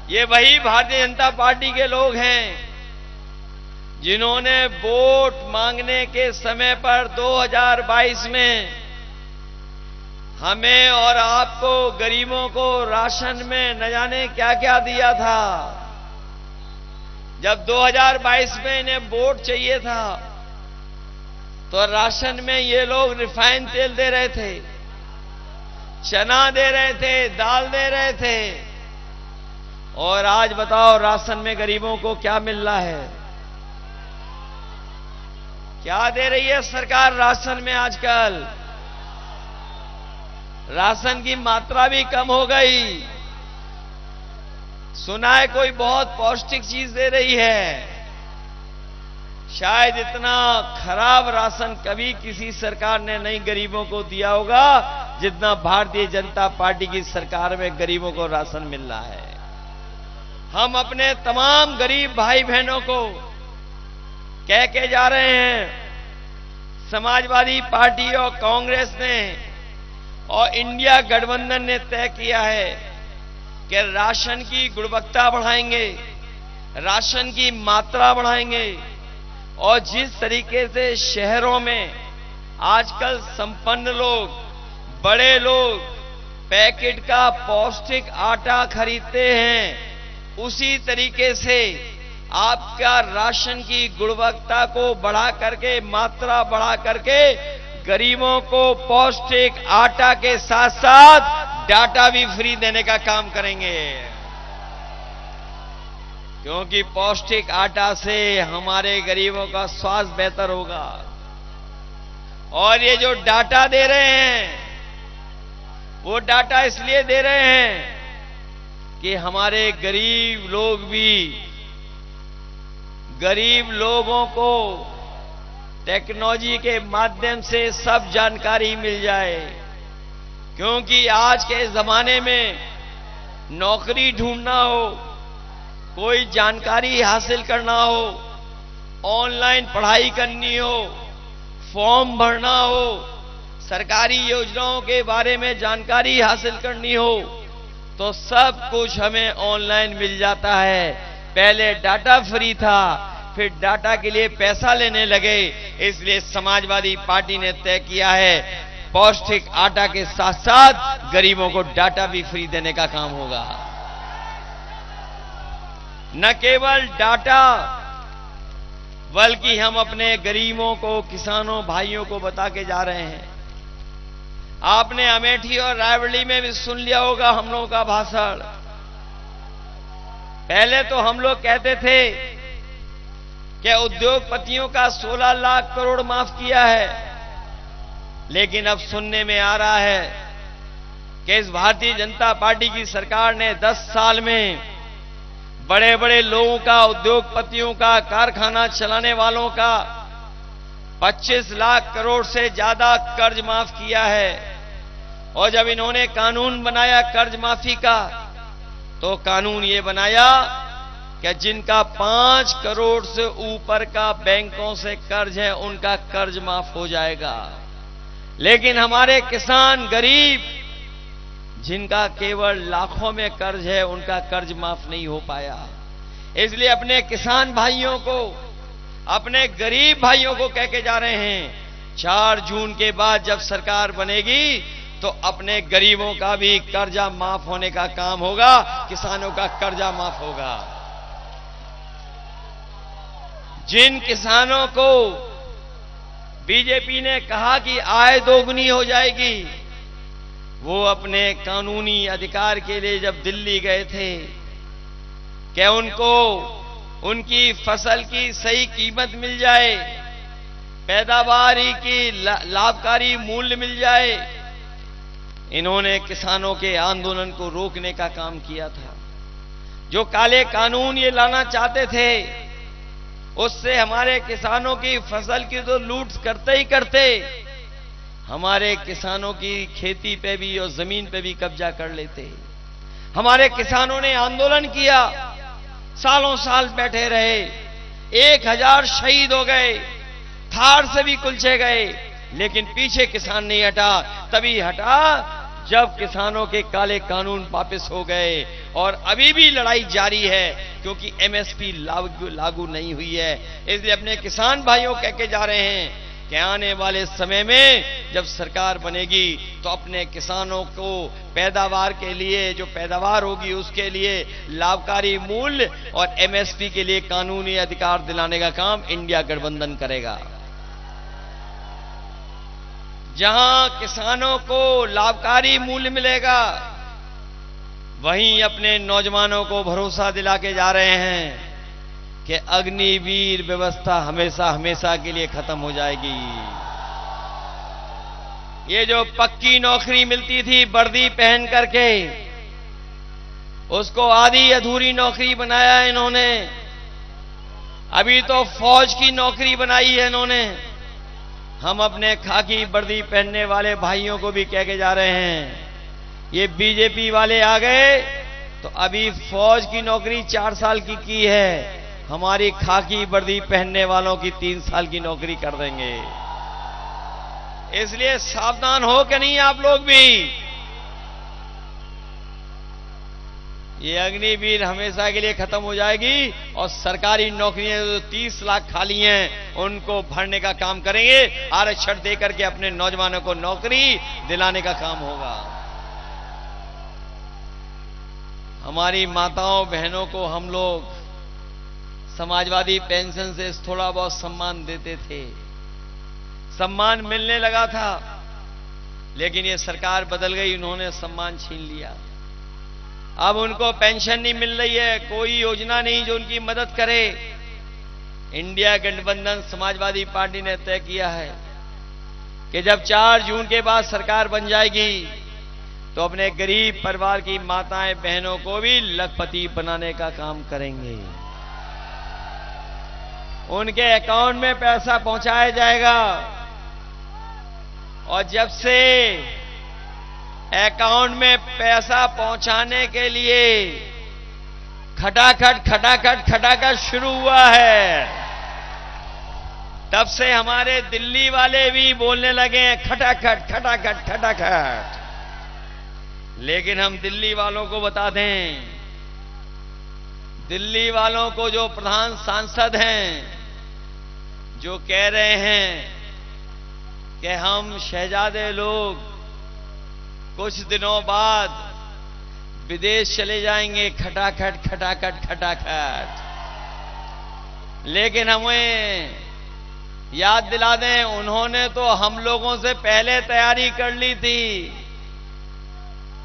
ये वही भारतीय जनता पार्टी के लोग हैं जिन्होंने वोट मांगने के समय पर 2022 में हमें और आपको, गरीबों को राशन में न जाने क्या क्या दिया था। जब 2022 में इन्हें वोट चाहिए था तो राशन में ये लोग रिफाइंड तेल दे रहे थे, चना दे रहे थे, दाल दे रहे थे। और आज बताओ, राशन में गरीबों को क्या मिल रहा है? क्या दे रही है सरकार राशन में आजकल? राशन की मात्रा भी कम हो गई। सुना है कोई बहुत पौष्टिक चीज दे रही है। शायद इतना खराब राशन कभी किसी सरकार ने नहीं गरीबों को दिया होगा जितना भारतीय जनता पार्टी की सरकार में गरीबों को राशन मिल रहा है। हम अपने तमाम गरीब भाई बहनों को कह के जा रहे हैं, समाजवादी पार्टी और कांग्रेस ने और इंडिया गठबंधन ने तय किया है कि राशन की गुणवत्ता बढ़ाएंगे, राशन की मात्रा बढ़ाएंगे। और जिस तरीके से शहरों में आजकल संपन्न लोग, बड़े लोग पैकेट का पौष्टिक आटा खरीदते हैं, उसी तरीके से आपका राशन की गुणवत्ता को बढ़ा करके, मात्रा बढ़ा करके गरीबों को पौष्टिक आटा के साथ साथ डाटा भी फ्री देने का काम करेंगे। क्योंकि पौष्टिक आटा से हमारे गरीबों का स्वास्थ्य बेहतर होगा। और ये जो डाटा दे रहे हैं, वो डाटा इसलिए दे रहे हैं कि हमारे गरीब लोग भी, गरीब लोगों को टेक्नोलॉजी के माध्यम से सब जानकारी मिल जाए। क्योंकि आज के जमाने में नौकरी ढूंढना हो, कोई जानकारी हासिल करना हो, ऑनलाइन पढ़ाई करनी हो, फॉर्म भरना हो, सरकारी योजनाओं के बारे में जानकारी हासिल करनी हो, तो सब कुछ हमें ऑनलाइन मिल जाता है। पहले डाटा फ्री था, फिर डाटा के लिए पैसा लेने लगे। इसलिए समाजवादी पार्टी ने तय किया है पौष्टिक आटा के साथ साथ गरीबों को डाटा भी फ्री देने का काम होगा। न केवल डाटा, बल्कि हम अपने गरीबों को, किसानों भाइयों को बता के जा रहे हैं। आपने अमेठी और रायबरेली में भी सुन लिया होगा हम लोगों का भाषण। पहले तो हम लोग कहते थे कि उद्योगपतियों का 16 लाख करोड़ माफ किया है, लेकिन अब सुनने में आ रहा है कि इस भारतीय जनता पार्टी की सरकार ने 10 साल में बड़े बड़े लोगों का, उद्योगपतियों का, कारखाना चलाने वालों का 25 लाख करोड़ से ज्यादा कर्ज माफ किया है। और जब इन्होंने कानून बनाया कर्ज माफी का, तो कानून ये बनाया कि जिनका 5 करोड़ से ऊपर का बैंकों से कर्ज है उनका कर्ज माफ हो जाएगा। लेकिन हमारे किसान गरीब जिनका केवल लाखों में कर्ज है उनका कर्ज माफ नहीं हो पाया। इसलिए अपने किसान भाइयों को, अपने गरीब भाइयों को कह के जा रहे हैं 4 जून के बाद जब सरकार बनेगी तो अपने गरीबों का भी कर्जा माफ होने का काम होगा, किसानों का कर्जा माफ होगा। जिन किसानों को बीजेपी ने कहा कि आय दोगुनी हो जाएगी, वो अपने कानूनी अधिकार के लिए जब दिल्ली गए थे कि उनको उनकी फसल की सही कीमत मिल जाए, पैदावारी की लाभकारी मूल्य मिल जाए, इन्होंने किसानों के आंदोलन को रोकने का काम किया था। जो काले कानून ये लाना चाहते थे उससे हमारे किसानों की फसल की तो लूट करते ही करते हमारे किसानों की खेती पे भी और जमीन पे भी कब्जा कर लेते। हमारे किसानों ने आंदोलन किया, सालों साल बैठे रहे, 1000 शहीद हो गए, थार से भी कुलचे गए, लेकिन पीछे किसान नहीं हटा। तभी हटा जब किसानों के काले कानून वापस हो गए और अभी भी लड़ाई जारी है क्योंकि एमएसपी लागू नहीं हुई है। इसलिए अपने किसान भाइयों कह के जा रहे हैं कि आने वाले समय में जब सरकार बनेगी तो अपने किसानों को पैदावार के लिए, जो पैदावार होगी उसके लिए लाभकारी मूल्य और एमएसपी के लिए कानूनी अधिकार दिलाने का काम इंडिया गठबंधन करेगा। जहां किसानों को लाभकारी मूल्य मिलेगा वहीं अपने नौजवानों को भरोसा दिला के जा रहे हैं कि अग्निवीर व्यवस्था हमेशा हमेशा के लिए खत्म हो जाएगी। ये जो पक्की नौकरी मिलती थी वर्दी पहन करके, उसको आधी अधूरी नौकरी बनाया है इन्होंने। अभी तो फौज की नौकरी बनाई है इन्होंने। हम अपने खाकी वर्दी पहनने वाले भाइयों को भी कह के जा रहे हैं, ये बीजेपी वाले आ गए तो अभी फौज की नौकरी 4 साल की है, हमारी खाकी वर्दी पहनने वालों की 3 साल की नौकरी कर देंगे। इसलिए सावधान हो कि नहीं आप लोग भी। ये अग्निवीर हमेशा के लिए खत्म हो जाएगी और सरकारी नौकरियां जो 30 लाख खाली हैं उनको भरने का काम करेंगे। आरक्षण देकर के अपने नौजवानों को नौकरी दिलाने का काम होगा। हमारी माताओं बहनों को हम लोग समाजवादी पेंशन से थोड़ा बहुत सम्मान देते थे, सम्मान मिलने लगा था, लेकिन ये सरकार बदल गई, उन्होंने सम्मान छीन लिया। अब उनको पेंशन नहीं मिल रही है, कोई योजना नहीं जो उनकी मदद करे। इंडिया गठबंधन समाजवादी पार्टी ने तय किया है कि जब 4 जून के बाद सरकार बन जाएगी तो अपने गरीब परिवार की माताएं बहनों को भी लखपति बनाने का काम करेंगे। उनके अकाउंट में पैसा पहुंचाया जाएगा और जब से अकाउंट में पैसा पहुंचाने के लिए खटाखट शुरू हुआ है, तब से हमारे दिल्ली वाले भी बोलने लगे हैं खटाखट। लेकिन हम दिल्ली वालों को बता दें, दिल्ली वालों को जो प्रधान सांसद हैं जो कह रहे हैं कि हम शहजादे लोग कुछ दिनों बाद विदेश चले जाएंगे, खटाखट। लेकिन हमें याद दिला दें, उन्होंने तो हम लोगों से पहले तैयारी कर ली थी।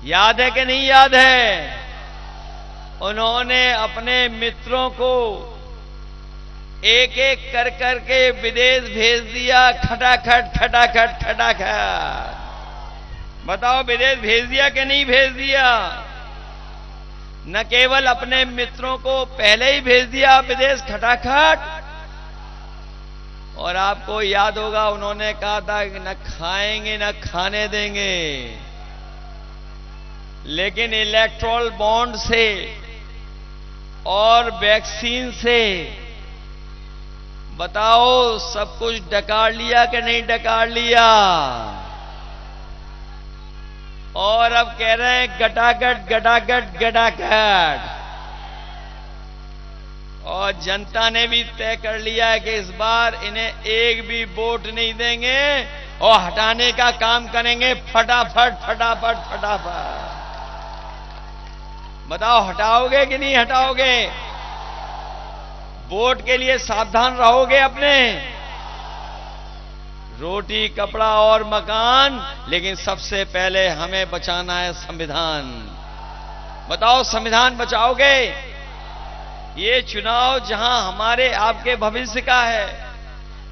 याद है कि नहीं याद है? उन्होंने अपने मित्रों को एक एक कर करके विदेश भेज दिया, खटाखट। बताओ विदेश भेज दिया कि नहीं भेज दिया? न केवल अपने मित्रों को पहले ही भेज दिया विदेश, खटाखट। और आपको याद होगा उन्होंने कहा था कि न खाएंगे न खाने देंगे। लेकिन इलेक्ट्रोल बॉन्ड से और वैक्सीन से बताओ सब कुछ डकार लिया कि नहीं डकार लिया? और अब कह रहे हैं गटागट गटागट गटागट। और जनता ने भी तय कर लिया है कि इस बार इन्हें एक भी वोट नहीं देंगे और हटाने का काम करेंगे फटाफट फटाफट फटाफट। बताओ हटाओगे कि नहीं हटाओगे? वोट के लिए सावधान रहोगे अपने? रोटी कपड़ा और मकान, लेकिन सबसे पहले हमें बचाना है संविधान। बताओ संविधान बचाओगे? ये चुनाव जहां हमारे आपके भविष्य का है,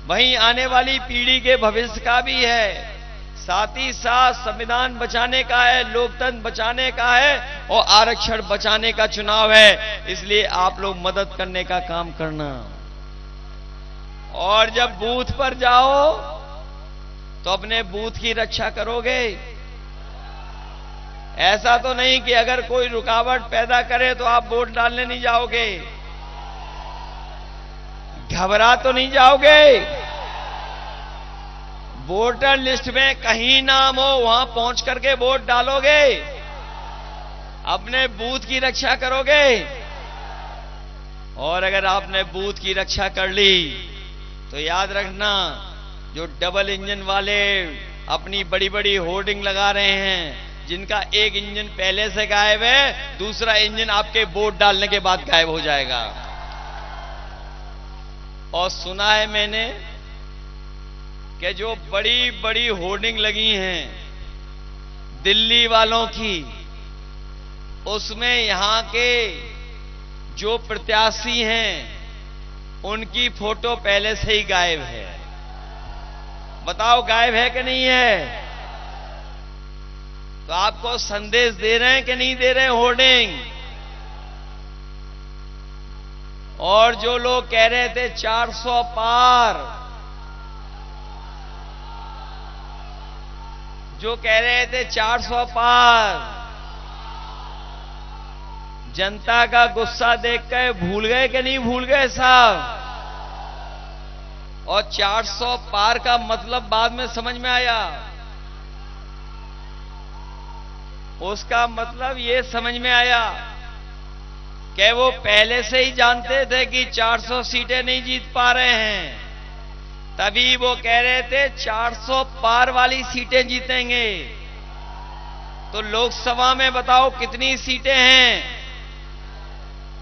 वहीं आने वाली पीढ़ी के भविष्य का भी है। साथ ही साथ संविधान बचाने का है, लोकतंत्र बचाने का है और आरक्षण बचाने का चुनाव है। इसलिए आप लोग मदद करने का काम करना। और जब बूथ पर जाओ तो अपने बूथ की रक्षा करोगे। ऐसा तो नहीं कि अगर कोई रुकावट पैदा करे तो आप वोट डालने नहीं जाओगे। घबरा तो नहीं जाओगे। वोटर लिस्ट में कहीं नाम हो वहां पहुंच करके वोट डालोगे। अपने बूथ की रक्षा करोगे। और अगर आपने बूथ की रक्षा कर ली तो याद रखना, जो डबल इंजन वाले अपनी बड़ी बड़ी होर्डिंग लगा रहे हैं, जिनका एक इंजन पहले से गायब है, दूसरा इंजन आपके वोट डालने के बाद गायब हो जाएगा। और सुना है मैंने कि जो बड़ी बड़ी होर्डिंग लगी हैं दिल्ली वालों की, उसमें यहां के जो प्रत्याशी हैं उनकी फोटो पहले से ही गायब है। बताओ गायब है कि नहीं है? तो आपको संदेश दे रहे हैं कि नहीं दे रहे हैं होर्डिंग? और जो लोग कह रहे थे 400 पार, जो कह रहे थे 400 पार, जनता का गुस्सा देखकर भूल गए कि नहीं भूल गए साहब? और 400 पार का मतलब बाद में समझ में आया। उसका मतलब ये समझ में आया कि वो पहले से ही जानते थे कि 400 सीटें नहीं जीत पा रहे हैं, तभी वो कह रहे थे 400 पार वाली सीटें जीतेंगे। तो लोकसभा में बताओ कितनी सीटें हैं?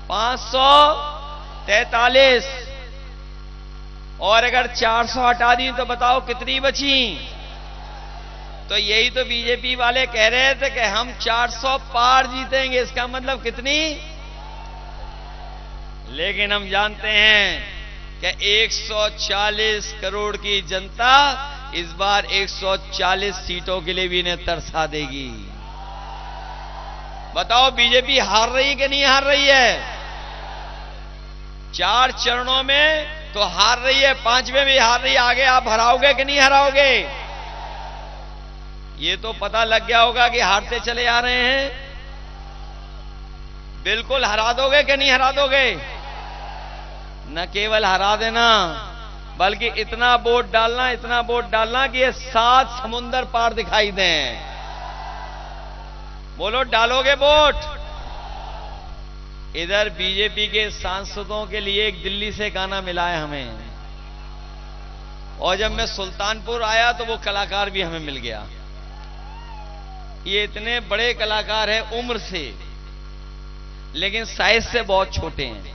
543। और अगर 400 हटा दी तो बताओ कितनी बची? तो यही तो बीजेपी वाले कह रहे थे कि हम 400 पार जीतेंगे। इसका मतलब कितनी? लेकिन हम जानते हैं कि 140 करोड़ की जनता इस बार 140 सीटों के लिए भी इन्हें तरसा देगी। बताओ बीजेपी हार रही है कि नहीं हार रही है? 4 चरणों में तो हार रही है, 5वें भी हार रही है। आगे आप हराओगे कि नहीं हराओगे? ये तो पता लग गया होगा कि हारते चले आ रहे हैं। बिल्कुल हरा दोगे कि नहीं हरा दोगे? न केवल हरा देना, बल्कि इतना वोट डालना, इतना वोट डालना कि ये 7 समुंदर पार दिखाई दें। बोलो डालोगे वोट? इधर बीजेपी के सांसदों के लिए एक दिल्ली से गाना मिला है हमें, और जब मैं सुल्तानपुर आया तो वो कलाकार भी हमें मिल गया। ये इतने बड़े कलाकार हैं उम्र से, लेकिन साइज से बहुत छोटे हैं।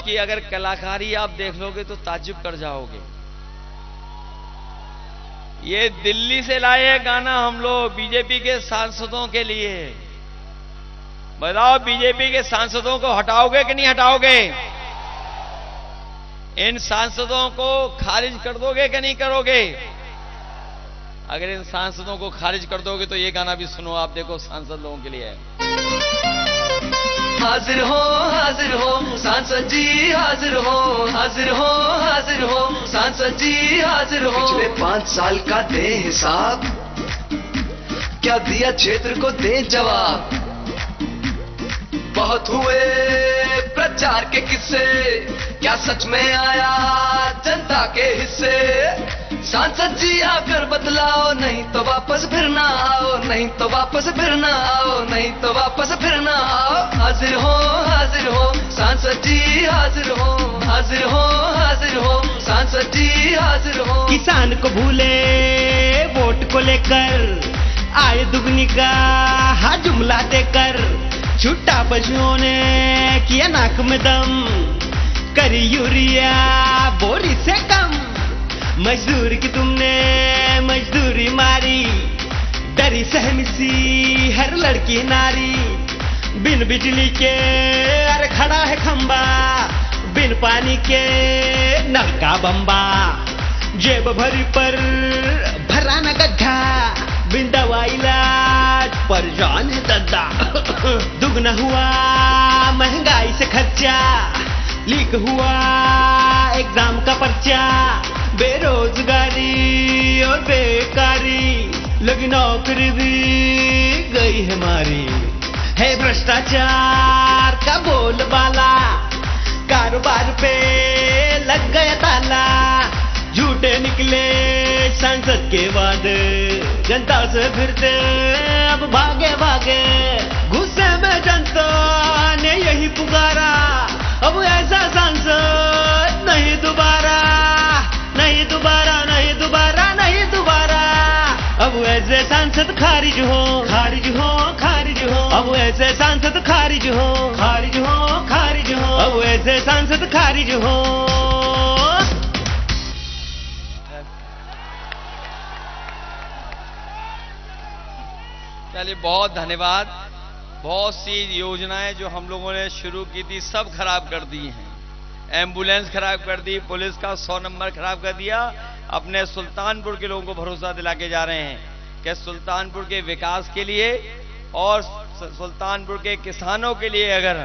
की अगर कलाकारी आप देख लोगे तो ताज्जुब कर जाओगे। ये दिल्ली से लाए हैं गाना हम लोग बीजेपी के सांसदों के लिए। बताओ बीजेपी के सांसदों को हटाओगे कि नहीं हटाओगे? इन सांसदों को खारिज कर दोगे कि नहीं करोगे? अगर इन सांसदों को खारिज कर दोगे तो ये गाना भी सुनो आप। देखो सांसद लोगों के लिए है। हाजिर हो सांसद जी, हाजिर हो सांसद जी, हाजिर हो। पिछले 5 साल का दे हिसाब, क्या दिया क्षेत्र को दे जवाब। बहुत हुए प्रचार के किस्से, क्या सच में आया जनता के हिस्से। सांसद जी आकर बतलाओ, नहीं तो वापस फिर ना आओ, नहीं तो वापस फिर ना आओ, नहीं तो वापस फिर ना आओ। हाजिर हो सांसद जी, हाजिर हो सांसद जी, हाजिर हो। किसान को भूले वोट को लेकर, आए दुगनी का जुमला देकर, छुट्टा पशुओं ने किया नाक में दम, करी यूरिया बोरी से कम। मजदूर की तुमने मजदूरी मारी, डरी सहमी सी हर लड़की नारी। बिन बिजली के अरे खड़ा है खंबा, बिन पानी के नल का बम्बा। जेब भरी पर भरा न गड्ढा, बिन दवा इलाज परेशान है दद्दा। दुगना हुआ महंगाई से खर्चा, लीक हुआ एग्जाम का पर्चा। बेरोजगारी और बेकारी, लगी नौकरी भी गई है मारी। है भ्रष्टाचार का बोलबाला, कारोबार पे लग गया ताला। झूठे निकले सांसद के वादे, जनता से फिरते अब भागे भागे। गुस्से में जनता ने यही पुकारा, अब ऐसा सांसद नहीं दोबारा, नहीं दोबारा, नहीं दोबारा, नहीं दोबारा। अब ऐसे सांसद खारिज हो, खारिज हो, खारिज हो। अब ऐसे सांसद खारिज हो, खारिज हो, खारिज हो। अब ऐसे सांसद खारिज हो। चलिए, बहुत धन्यवाद। बहुत सी योजनाएं जो हम लोगों ने शुरू की थी सब खराब कर दी हैं। एम्बुलेंस खराब कर दी, पुलिस का 100 नंबर खराब कर दिया। अपने सुल्तानपुर के लोगों को भरोसा दिला के जा रहे हैं कि सुल्तानपुर के विकास के लिए और सुल्तानपुर के किसानों के लिए अगर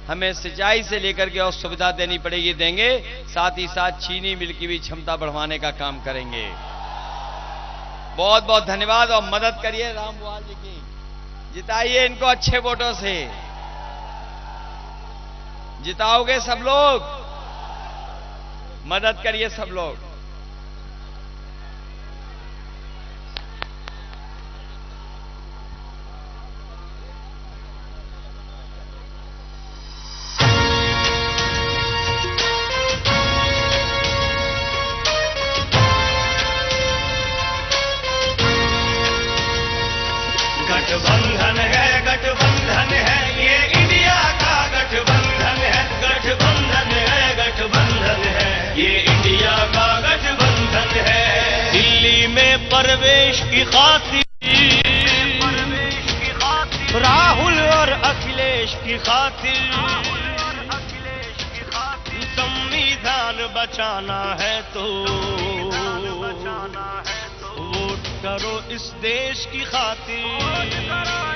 हमें सिंचाई से लेकर के और सुविधा देनी पड़ेगी देंगे, साथ ही साथ चीनी मिल की भी क्षमता बढ़वाने का काम करेंगे। बहुत बहुत धन्यवाद और मदद करिए राम भुआल जी की, जिताइए इनको अच्छे वोटों से। जिताओगे सब लोग, मदद करिए सब लोग। गठबंधन है, गठबंधन है, ये इंडिया का गठबंधन है। गठबंधन है, गठबंधन है, ये इंडिया का गठबंधन है। दिल्ली में प्रवेश की खातिर, राहुल और अखिलेश की खातिर, संविधान बचाना है तो वोट करो इस देश की खातिर।